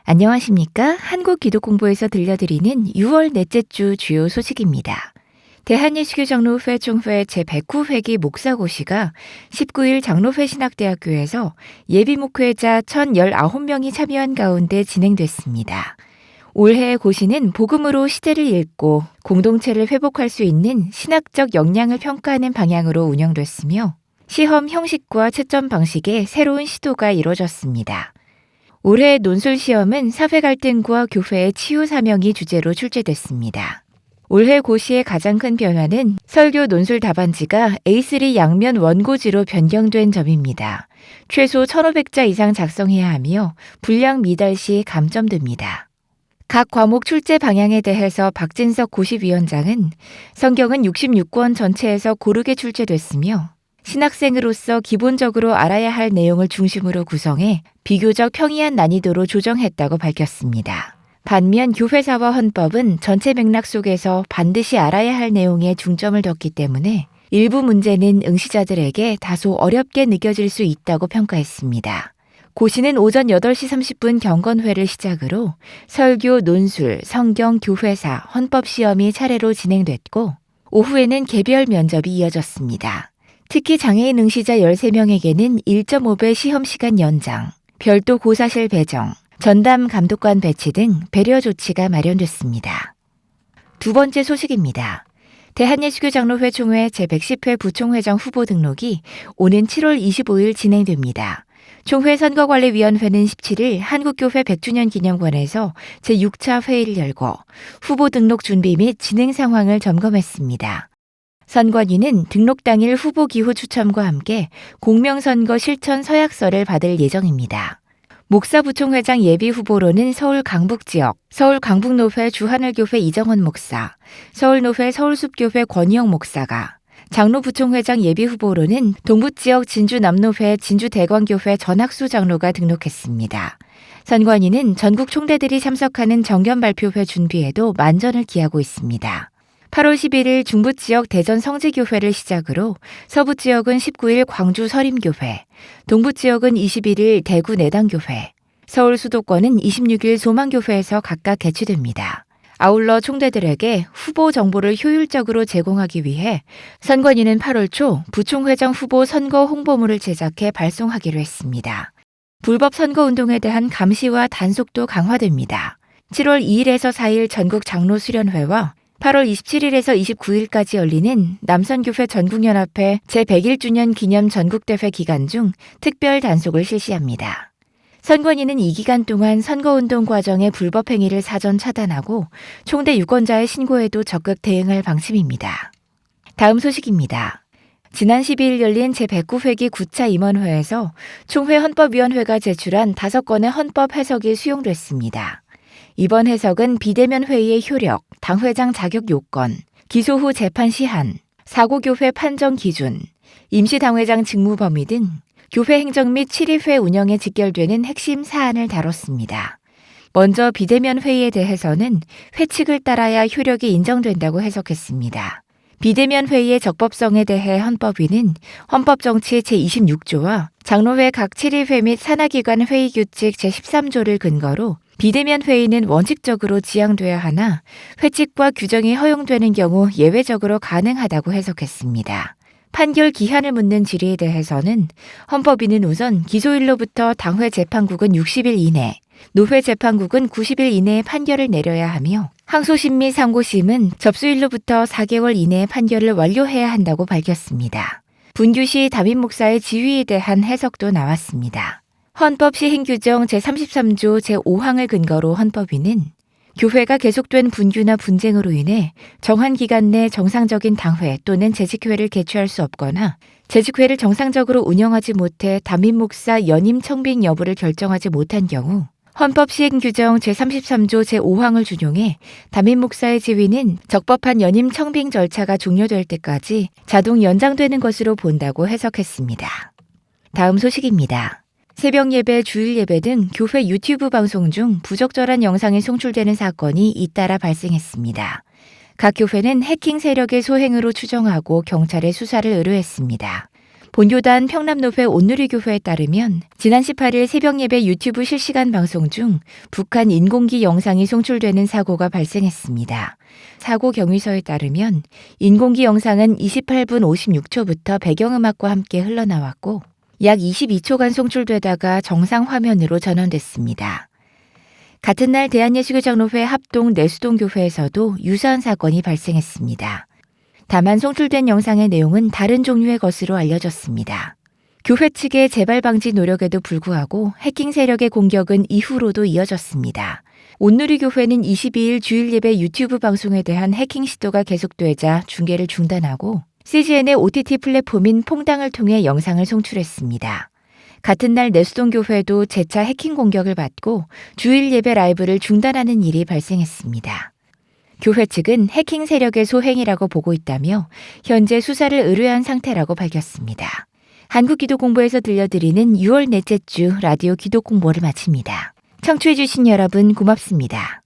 안녕하십니까? 한국기독공부에서 들려드리는 6월 넷째 주 주요 소식입니다. 대한예수교장로회 총회 제109회기 목사고시가 19일 장로회 신학대학교에서 예비목회자 1,019명이 참여한 가운데 진행됐습니다. 올해의 고시는 복음으로 시대를 읽고 공동체를 회복할 수 있는 신학적 역량을 평가하는 방향으로 운영됐으며 시험 형식과 채점 방식의 새로운 시도가 이루어졌습니다. 올해 논술 시험은 사회 갈등과 교회의 치유 사명이 주제로 출제됐습니다. 올해 고시의 가장 큰 변화는 설교 논술 답안지가 A3 양면 원고지로 변경된 점입니다. 최소 1,500자 이상 작성해야 하며 분량 미달 시 감점됩니다. 각 과목 출제 방향에 대해서 박진석 고시위원장은 성경은 66권 전체에서 고르게 출제됐으며 신학생으로서 기본적으로 알아야 할 내용을 중심으로 구성해 비교적 평이한 난이도로 조정했다고 밝혔습니다. 반면 교회사와 헌법은 전체 맥락 속에서 반드시 알아야 할 내용에 중점을 뒀기 때문에 일부 문제는 응시자들에게 다소 어렵게 느껴질 수 있다고 평가했습니다. 고시는 오전 8시 30분 경건회를 시작으로 설교, 논술, 성경, 교회사, 헌법 시험이 차례로 진행됐고 오후에는 개별 면접이 이어졌습니다. 특히 장애인 응시자 13명에게는 1.5배 시험시간 연장, 별도 고사실 배정, 전담 감독관 배치 등 배려 조치가 마련됐습니다. 두 번째 소식입니다. 대한예수교장로회 총회 제110회 부총회장 후보 등록이 오는 7월 25일 진행됩니다. 총회 선거관리위원회는 17일 한국교회 100주년 기념관에서 제6차 회의를 열고 후보 등록 준비 및 진행 상황을 점검했습니다. 선관위는 등록 당일 후보 기호 추첨과 함께 공명선거 실천 서약서를 받을 예정입니다. 목사부총회장 예비 후보로는 서울 강북지역, 서울 강북노회 주하늘교회 이정원 목사, 서울노회 서울숲교회 권희영 목사가, 장로부총회장 예비 후보로는 동부지역 진주남노회 진주대광교회 전학수 장로가 등록했습니다. 선관위는 전국 총대들이 참석하는 정견 발표회 준비에도 만전을 기하고 있습니다. 8월 11일 중부지역 대전 성지교회를 시작으로 서부지역은 19일 광주 서림교회, 동부지역은 21일 대구 내당교회, 서울 수도권은 26일 소망교회에서 각각 개최됩니다. 아울러 총대들에게 후보 정보를 효율적으로 제공하기 위해 선관위는 8월 초 부총회장 후보 선거 홍보물을 제작해 발송하기로 했습니다. 불법 선거운동에 대한 감시와 단속도 강화됩니다. 7월 2일에서 4일 전국 장로 수련회와 8월 27일에서 29일까지 열리는 남선교회 전국연합회 제101주년 기념 전국대회 기간 중 특별 단속을 실시합니다. 선관위는 이 기간 동안 선거운동 과정의 불법 행위를 사전 차단하고 총대 유권자의 신고에도 적극 대응할 방침입니다. 다음 소식입니다. 지난 12일 열린 제109회기 9차 임원회에서 총회 헌법위원회가 제출한 5건의 헌법 해석이 수용됐습니다. 이번 해석은 비대면 회의의 효력, 당회장 자격 요건, 기소 후 재판 시한, 사고교회 판정 기준, 임시당회장 직무 범위 등 교회 행정 및 7.2회 운영에 직결되는 핵심 사안을 다뤘습니다. 먼저 비대면 회의에 대해서는 회칙을 따라야 효력이 인정된다고 해석했습니다. 비대면 회의의 적법성에 대해 헌법위는 헌법정치 제26조와 장로회 각 7.2회 및 산하기관 회의규칙 제13조를 근거로 비대면 회의는 원칙적으로 지양돼야 하나 회칙과 규정이 허용되는 경우 예외적으로 가능하다고 해석했습니다. 판결 기한을 묻는 질의에 대해서는 헌법위는 우선 기소일로부터 당회 재판국은 60일 이내, 노회 재판국은 90일 이내에 판결을 내려야 하며 항소심 및 상고심은 접수일로부터 4개월 이내에 판결을 완료해야 한다고 밝혔습니다. 분규 시 담임 목사의 지위에 대한 해석도 나왔습니다. 헌법 시행규정 제33조 제5항을 근거로 헌법위는 교회가 계속된 분규나 분쟁으로 인해 정한 기간 내 정상적인 당회 또는 재직회를 개최할 수 없거나 재직회를 정상적으로 운영하지 못해 담임 목사 연임 청빙 여부를 결정하지 못한 경우 헌법 시행규정 제33조 제5항을 준용해 담임 목사의 지위는 적법한 연임 청빙 절차가 종료될 때까지 자동 연장되는 것으로 본다고 해석했습니다. 다음 소식입니다. 새벽 예배, 주일 예배 등 교회 유튜브 방송 중 부적절한 영상이 송출되는 사건이 잇따라 발생했습니다. 각 교회는 해킹 세력의 소행으로 추정하고 경찰에 수사를 의뢰했습니다. 본교단 평남노회 온누리교회에 따르면 지난 18일 새벽 예배 유튜브 실시간 방송 중 북한 인공기 영상이 송출되는 사고가 발생했습니다. 사고 경위서에 따르면 인공기 영상은 28분 56초부터 배경음악과 함께 흘러나왔고 약 22초간 송출되다가 정상 화면으로 전환됐습니다. 같은 날 대한예수교장로회 합동 내수동교회에서도 유사한 사건이 발생했습니다. 다만 송출된 영상의 내용은 다른 종류의 것으로 알려졌습니다. 교회 측의 재발 방지 노력에도 불구하고 해킹 세력의 공격은 이후로도 이어졌습니다. 온누리교회는 22일 주일 예배 유튜브 방송에 대한 해킹 시도가 계속되자 중계를 중단하고 CGN의 OTT 플랫폼인 퐁당을 통해 영상을 송출했습니다. 같은 날 내수동교회도 재차 해킹 공격을 받고 주일 예배 라이브를 중단하는 일이 발생했습니다. 교회 측은 해킹 세력의 소행이라고 보고 있다며 현재 수사를 의뢰한 상태라고 밝혔습니다. 한국기도공부에서 들려드리는 6월 넷째 주 라디오 기도공부를 마칩니다. 청취해주신 여러분 고맙습니다.